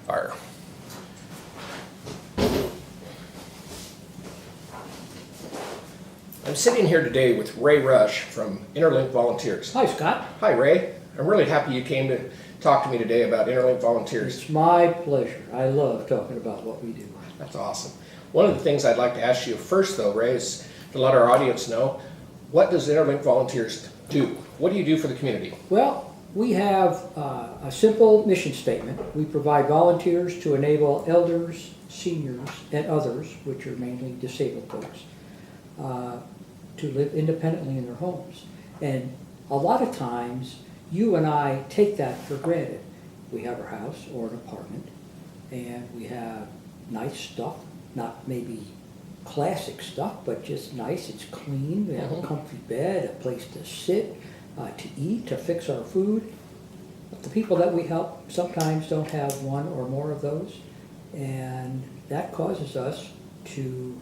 Fire. I'm sitting here today with Ray Rosch from InterLink Volunteers. Hi, Scott. Hi, Ray. I'm really happy you came to talk to me today about InterLink Volunteers. It's my pleasure. I love talking about what we do. That's awesome. One of the things I'd like to ask you first, though, Ray, is to let our audience know, what does InterLink Volunteers do? What do you do for the community? Well, we have a simple mission statement. We provide volunteers to enable elders, seniors, and others, which are mainly disabled folks, to live independently in their homes. And a lot of times, you and I take that for granted. We have our house or an apartment, and we have nice stuff, not maybe classic stuff, but just nice, it's clean, we have a comfy bed, a place to sit, to eat, to fix our food. But the people that we help sometimes don't have one or more of those, and that causes us to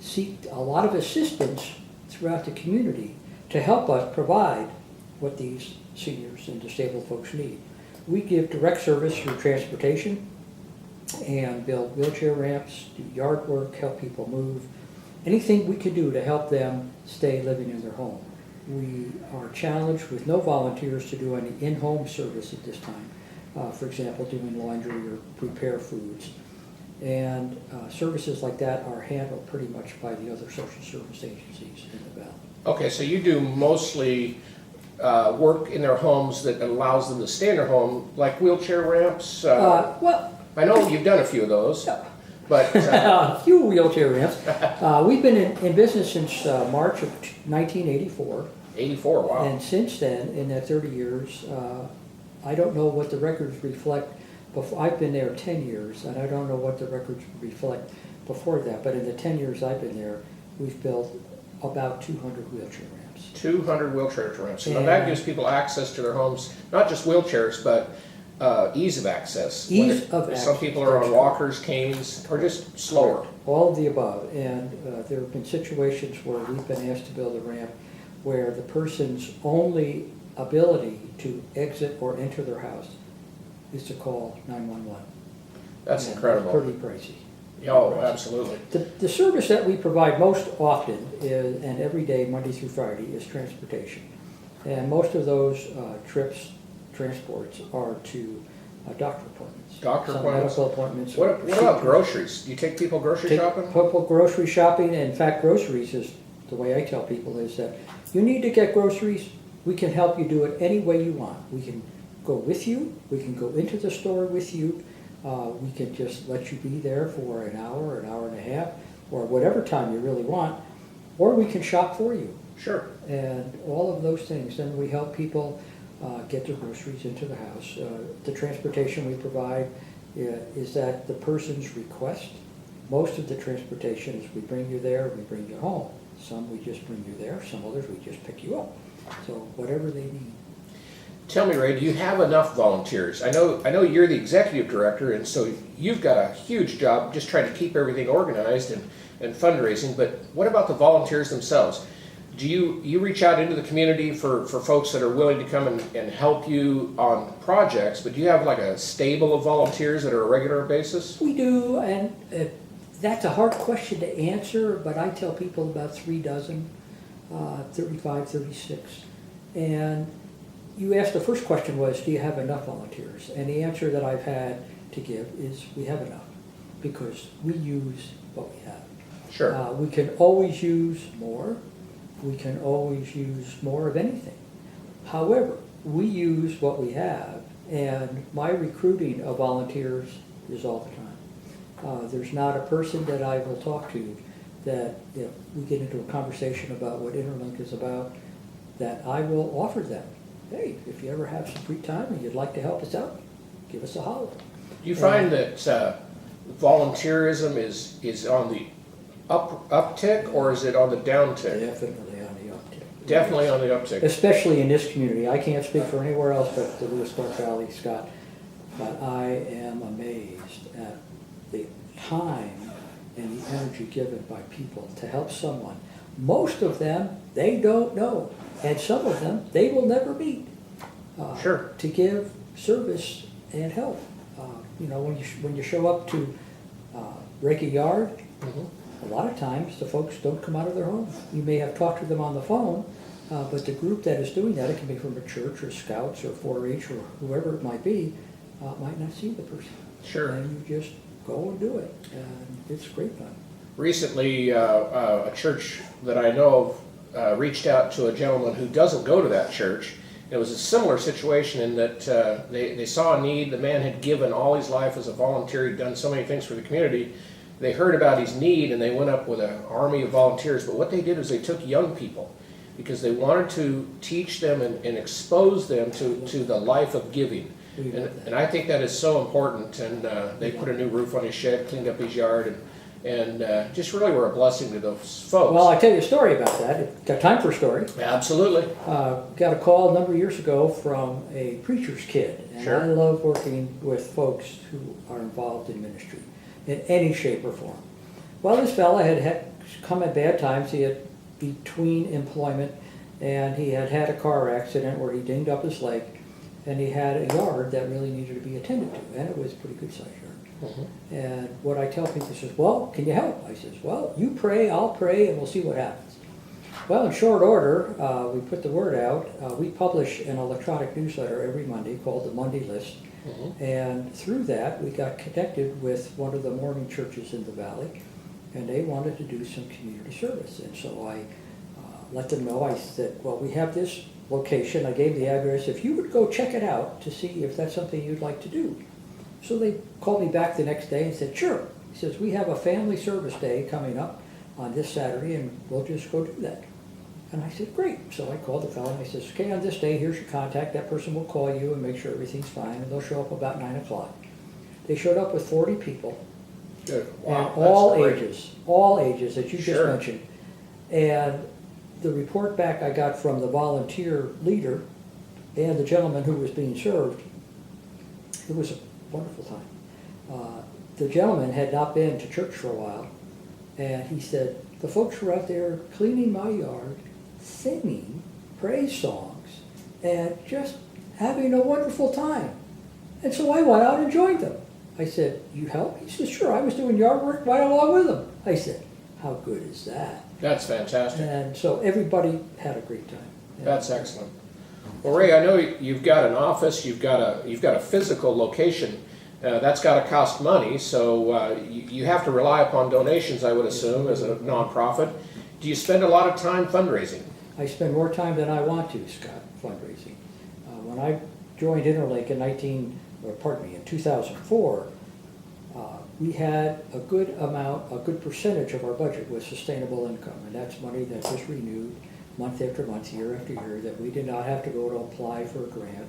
seek a lot of assistance throughout the community to help us provide what these seniors and disabled folks need. We give direct service through transportation and build wheelchair ramps, do yard work, help people move, anything we can do to help them stay living in their home. We are challenged with no volunteers to do any in-home service at this time. For example, doing laundry or prepare foods. And services like that are handled pretty much by the other social service agencies in the valley. Okay, so you do mostly work in their homes that allows them to stay in their home, like wheelchair ramps? Well, I know you've done a few of those, but... a few wheelchair ramps. We've been in business since March of 1984. 84, wow. And since then, in that 30 years, I don't know what the records reflect. I've been there 10 years, and I don't know what the records reflect before that, but in the 10 years I've been there, we've built about 200 wheelchair ramps. 200 wheelchair ramps. So now that gives people access to their homes, not just wheelchairs, but ease of access. Ease of access. Some people are on walkers, canes, or just slower. All of the above. And there have been situations where we've been asked to build a ramp where the person's only ability to exit or enter their house is to call 911. That's And incredible. Pretty pricey. Oh, absolutely. The service that we provide most often is, and every day, Monday through Friday, is transportation. And most of those transports are to doctor appointments. Doctor Some appointments? medical appointments. What about groceries? Do you take people grocery shopping? People grocery shopping. In fact, groceries is, the way I tell people is that you need to get groceries, we can help you do it any way you want. We can go with you, we can go into the store with you, we can just let you be there for an hour and a half, or whatever time you really want, or we can shop for you. Sure. And all of those things. Then we help people get their groceries into the house. The transportation we provide is at the person's request. Most of the transportation is we bring you there, we bring you home. Some we just bring you there, some others we just pick you up. So whatever they need. Tell me, Ray, do you have enough volunteers? I know you're the executive director, and so you've got a huge job just trying to keep everything organized and fundraising, but what about the volunteers themselves? Do you reach out into the community for folks that are willing to come and help you on projects, but do you have like a stable of volunteers that are a regular basis? We do, and that's a hard question to answer, but I tell people about 3 dozen, 35, 36. And you asked, the first question was, do you have enough volunteers? And the answer that I've had to give is we have enough, because we use what we have. Sure. We can always use more. We can always use more of anything. However, we use what we have, and my recruiting of volunteers is all the time. There's not a person that I will talk to that if we get into a conversation about what InterLink is about, that I will offer them, hey, if you ever have some free time and you'd like to help us out, give us a holler. Do you find that volunteerism is on the uptick, or is it on the downtick? Definitely on the uptick. Definitely on the uptick. Especially in this community. I can't speak for anywhere else but the Lewis-Clark Valley, Scott, but I am amazed at the time and the energy given by people to help someone. Most of them, they don't know, and some of them, they will never meet. Sure. To give service and help. when you show up to rake a yard, Mhm. a lot of times the folks don't come out of their home. You may have talked to them on the phone, but the group that is doing that, it can be from a church or scouts or 4-H or whoever it might be, might not see the person. Sure. And you just go and do it, and it's great fun. Recently, a church that I know of reached out to a gentleman who doesn't go to that church. It was a similar situation in that they saw a need. The man had given all his life as a volunteer. He'd done so many things for the community. They heard about his need and they went up with an army of volunteers. But what they did was they took young people because they wanted to teach them and expose them to the life of giving. And I think that is so important. And they put a new roof on his shed, cleaned up his yard, and just really were a blessing to those folks. Well, I'll tell you a story about that. Got time for a story? Absolutely. Got a call a number of years ago from a preacher's kid. And Sure. I love working with folks who are involved in ministry in any shape or form. Well, this fella had come at bad times. He had between employment, and he had had a car accident where he dinged up his leg, and he had a yard that really needed to be attended to, and it was a pretty good sized yard. Mm-hmm. And what I tell people, he says, well, can you help? I says, well, you pray, I'll pray, and we'll see what happens. Well, in short order, we put the word out. We publish an electronic newsletter every Monday called the Monday List. Mm-hmm. And through that, we got connected with one of the morning churches in the valley, and they wanted to do some community service. And so I let them know. I said, well, we have this location. I gave the address. If you would go check it out to see if that's something you'd like to do. So they called me back the next day and said, sure. He says, we have a family service day coming up on this Saturday, and we'll just go do that. And I said, great. So I called the fellow and I said, okay, on this day, here's your contact. That person will call you and make sure everything's fine, and they'll show up about 9 o'clock. They showed up with 40 people. Good. Wow, And that's all ages that you just Sure. mentioned. And the report back I got from the volunteer leader and the gentleman who was being served, it was a wonderful time. The gentleman had not been to church for a while, and he said, the folks were out there cleaning my yard, singing praise songs, and just having a wonderful time. And so I went out and joined them. I said, you help? He said, sure, I was doing yard work right along with them. I said, how good is that? That's fantastic. And so everybody had a great time. That's excellent. Well, Ray, I know you've got an office, you've got a physical location. That's got to cost money, so you have to rely upon donations, I would assume, as a nonprofit. Do you spend a lot of time fundraising? I spend more time than I want to, Scott, fundraising. When I joined InterLink in 2004, we had a good percentage of our budget was sustainable income, and that's money that just renewed month after month, year after year, that we did not have to go to apply for a grant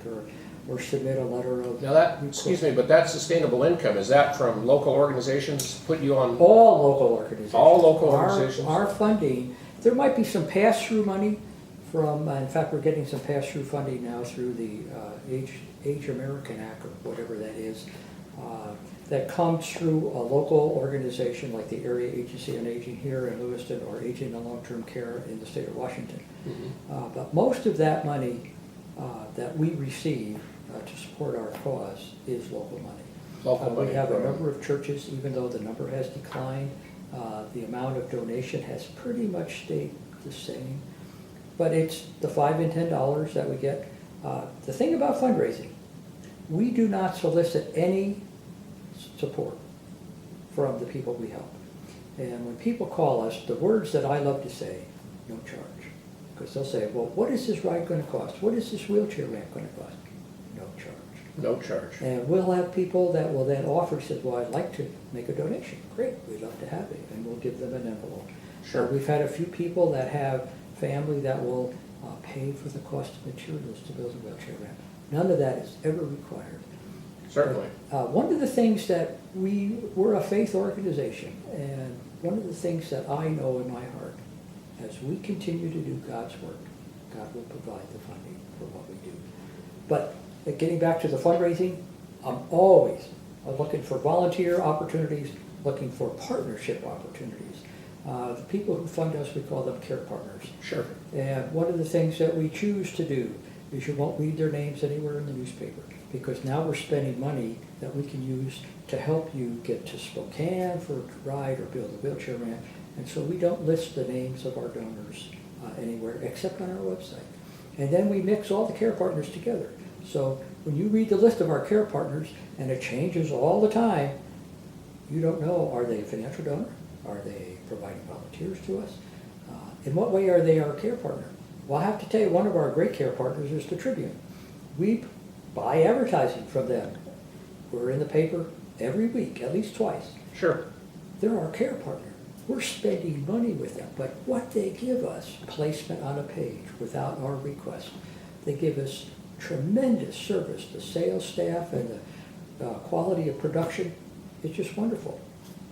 or submit a letter of... Now excuse me, but that sustainable income, is that from local organizations put you on? All local organizations. All local organizations? Our funding, there might be some pass-through money from, in fact, we're getting some pass-through funding now through the Age American Act, or whatever that is, that comes through a local organization like the Area Agency on Aging here in Lewiston, or Aging and Long-Term Care in the state of Washington. Mm-hmm. But most of that money that we receive to support our cause is local money. Local money, We have a right. number of churches, even though the number has declined, the amount of donation has pretty much stayed the same. But it's the $5 and $10 that we get. The thing about fundraising, we do not solicit any support from the people we help. And when people call us, the words that I love to say, no charge. Because they'll say, well, what is this ride going to cost? What is this wheelchair ramp going to cost? No charge. No charge. And we'll have people that will then offer, says, well, I'd like to make a donation. Great, we'd love to have it. And we'll give them an envelope. Sure. We've had a few people that have family that will pay for the cost of materials to build a wheelchair ramp. None of that is ever required. Certainly. But, one of the things that we're a faith organization, and one of the things that I know in my heart, as we continue to do God's work, God will provide the funding for what we do. But getting back to the fundraising, I'm always looking for volunteer opportunities, looking for partnership opportunities. The people who fund us, we call them care partners. Sure. And one of the things that we choose to do is you won't read their names anywhere in the newspaper. because now we're spending money that we can use to help you get to Spokane for a ride or build a wheelchair ramp. And so we don't list the names of our donors anywhere except on our website. And then we mix all the care partners together. So when you read the list of our care partners, and it changes all the time, you don't know, are they a financial donor? Are they providing volunteers to us? In what way are they our care partner? Well, I have to tell you, one of our great care partners is the Tribune. We buy advertising from them. We're in the paper every week, at least twice. Sure. They're our care partner. We're spending money with them, but what they give us, placement on a page without our request. They give us tremendous service. The sales staff and the quality of production, it's just wonderful.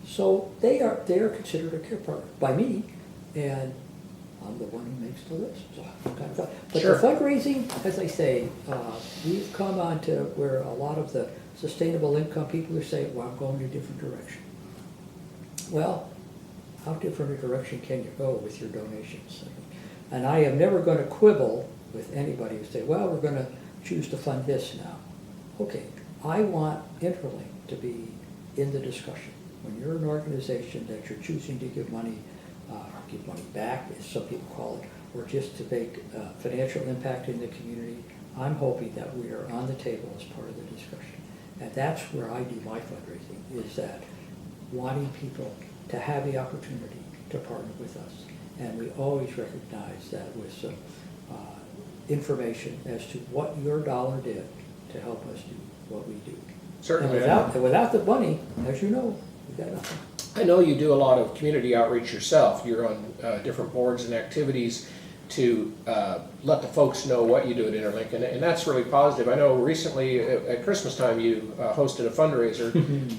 So they are considered a care partner by me, and I'm the one who makes the list. So kind of fun. But Sure. the fundraising, as I say, we've come on to where a lot of the sustainable income people are saying, well, I'm going a different direction. Well, how different a direction can you go with your donations? And I am never going to quibble with anybody who say, well, we're going to choose to fund this now. Okay, I want InterLink to be in the discussion. When you're an organization that you're choosing to give money back, as some people call it, or just to make financial impact in the community, I'm hoping that we are on the table as part of the discussion. And that's where I do my fundraising, is that wanting people to have the opportunity to partner with us. And we always recognize that with some information as to what your dollar did to help us do what we do. Certainly. And without the money, as you know, we've got nothing. I know you do a lot of community outreach yourself. You're on different boards and activities to let the folks know what you do at InterLink, and that's really positive. I know recently at Christmas time you hosted a fundraiser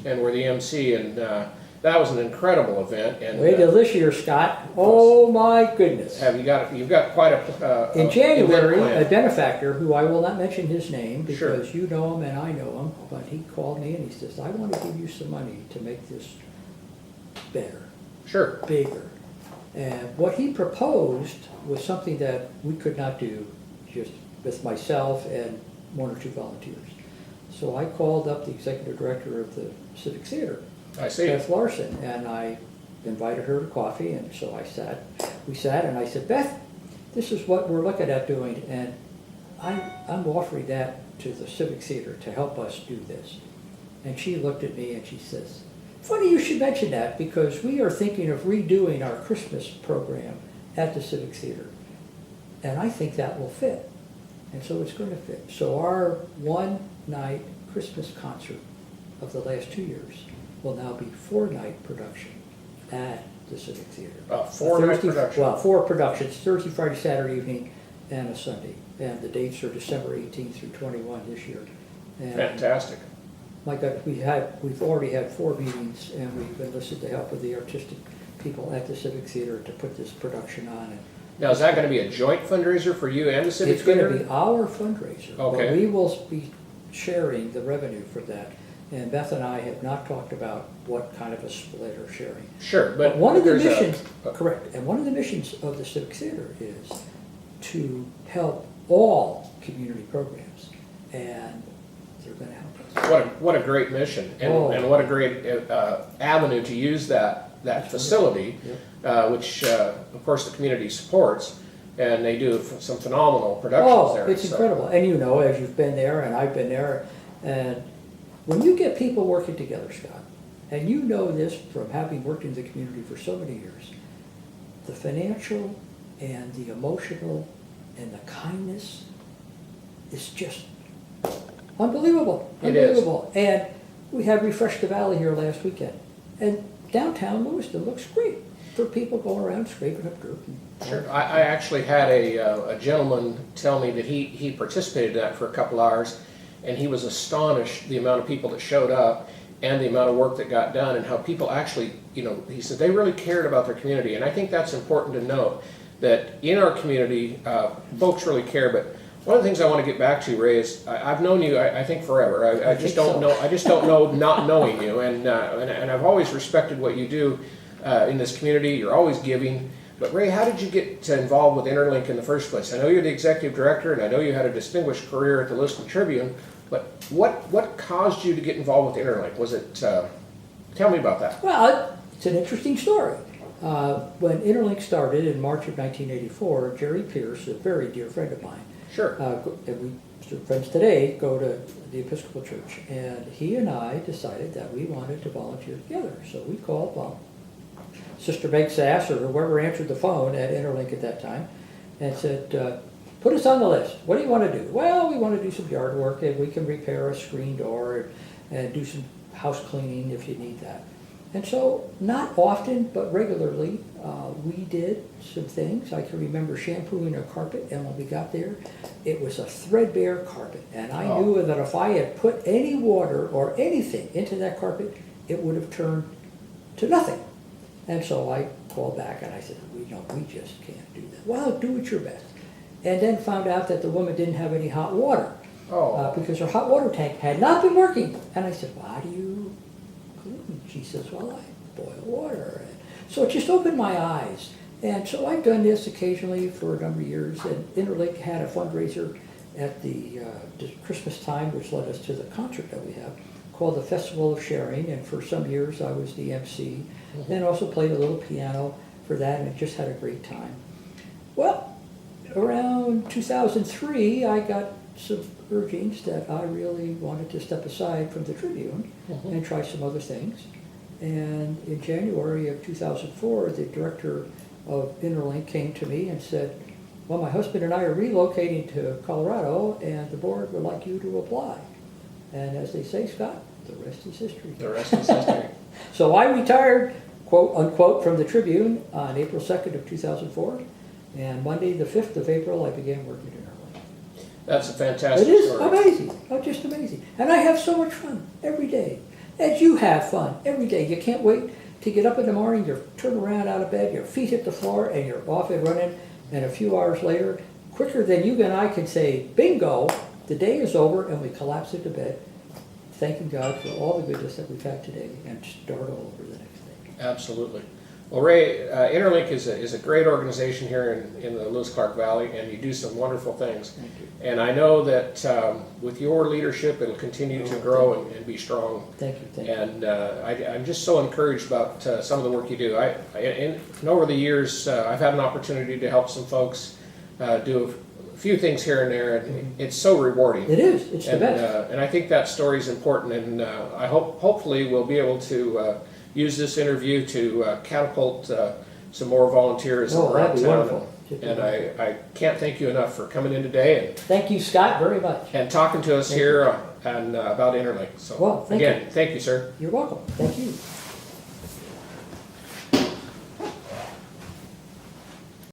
and were the MC, and that was an incredible event. And Wait till this year, Scott. Oh my goodness. You've got quite a In event January, planned. a benefactor, who I will not mention his name Sure. because you know him and I know him, but he called me and he says, I want to give you some money to make this better, Sure. bigger. And what he proposed was something that we could not do just with myself and one or two volunteers. So I called up the executive director of the Civic Theater, I see. Beth Larson, and I invited her to coffee, and so we sat, and I said, Beth, this is what we're looking at doing, and I'm offering that to the Civic Theater to help us do this. And she looked at me and she says, funny you should mention that, because we are thinking of redoing our Christmas program at the Civic Theater, and I think that will fit. And so it's going to fit. So our one-night Christmas concert of the last 2 years will now be 4-night production at the Civic Theater. 4-night production. Well, 4 productions, Thursday, Friday, Saturday evening, and a Sunday. And the dates are December 18th through 21 this year. And Fantastic. my God, we've already had 4 meetings, and we've enlisted the help of the artistic people at the Civic Theater to put this production on. And Now, is that going to be a joint fundraiser for you and the Civic it's going Theater? to be our fundraiser. Okay. But we will be sharing the revenue for that. And Beth and I have not talked about what kind of a split or sharing. Sure, But one of the there's missions, correct, and one of the missions of the Civic Theater is to help all community programs, and they're going to help us. What a great mission, and, Oh. and what a great avenue to use that facility, which of course the community supports, and they do some phenomenal productions Oh, there. it's incredible, and you know, as you've been there, and I've been there, and when you get people working together, Scott, and you know this from having worked in the community for so many years, the financial and the emotional and the kindness is just unbelievable. It is. Unbelievable. And we had Refresh the Valley here last weekend. And downtown Lewiston looks great for people going around scraping up dirt. Sure. I actually had a gentleman tell me that he participated in that for a couple hours, and he was astonished the amount of people that showed up and the amount of work that got done, and how people actually, he said they really cared about their community. And I think that's important to note, that in our community, folks really care. But one of the things I want to get back to, Ray, is I've known you, I think, forever. I just don't know. I just don't know not knowing you, and I've always respected what you do in this community. You're always giving. But Ray, how did you get involved with InterLink in the first place? I know you're the executive director, and I know you had a distinguished career at the Lewiston Tribune. But what caused you to get involved with InterLink? Was it, tell me about that. Well, it's an interesting story. When InterLink started in March of 1984, Jerry Pierce, a very dear friend of mine, Sure. and we still friends today, go to the Episcopal Church, and he and I decided that we wanted to volunteer together. So we called Sister Meg Sass or whoever answered the phone at InterLink at that time and said, put us on the list. What do you want to do? Well, we want to do some yard work, and we can repair a screen door and do some house cleaning if you need that. And so, not often, but regularly, we did some things. I can remember shampooing a carpet, and when we got there, it was a threadbare carpet. And I knew that if I had put any water or anything into that carpet, it would have turned to nothing. And so I called back and I said, we just can't do that. Well, do it your best. And then found out that the woman didn't have any hot water because her hot water tank had not been working. And I said, well, how do you clean? She says, well, I boil water. And so it just opened my eyes. And so I've done this occasionally for a number of years. And InterLink had a fundraiser at the Christmas time, which led us to the concert that we have, called the Festival of Sharing. And for some years I was the MC and also played a little piano for that, and just had a great time. Well, around 2003, I got some urgings that I really wanted to step aside from the Tribune and try some other things. And in January of 2004, the director of InterLink came to me and said, well, my husband and I are relocating to Colorado, and the board would like you to apply. And as they say, Scott, the rest is history. The rest is history. So I retired, quote unquote, from the Tribune on April 2nd of 2004. And Monday, the 5th of April, I began working at InterLink. That's a fantastic It is story. amazing. Oh, just amazing. And I have so much fun every day. As you have fun every day. You can't wait to get up in the morning, you turn around out of bed, your feet hit the floor, and you're off and running. And a few hours later, quicker than you and I can say, bingo, the day is over, and we collapse into bed, thanking God for all the goodness that we've had today, and start all over the next day. Absolutely. Well, Ray, InterLink is a great organization here in the Lewis Clark Valley, and you do some wonderful things. Thank you. And I know that with your leadership, it'll continue to grow and be strong. Thank you. Thank you. And I'm just so encouraged about some of the work you do. And over the years, I've had an opportunity to help some folks do a few things here and there, and it's so rewarding. It is. It's the best. And I think that story is important, and I hopefully we'll be able to use this interview to catapult some more volunteers around that'd be town. wonderful. And I can't thank you enough for coming in today Thank you, Scott, very much. and talking to us here and about InterLink. So Well, thank again, thank you, sir. You're welcome. Thank you.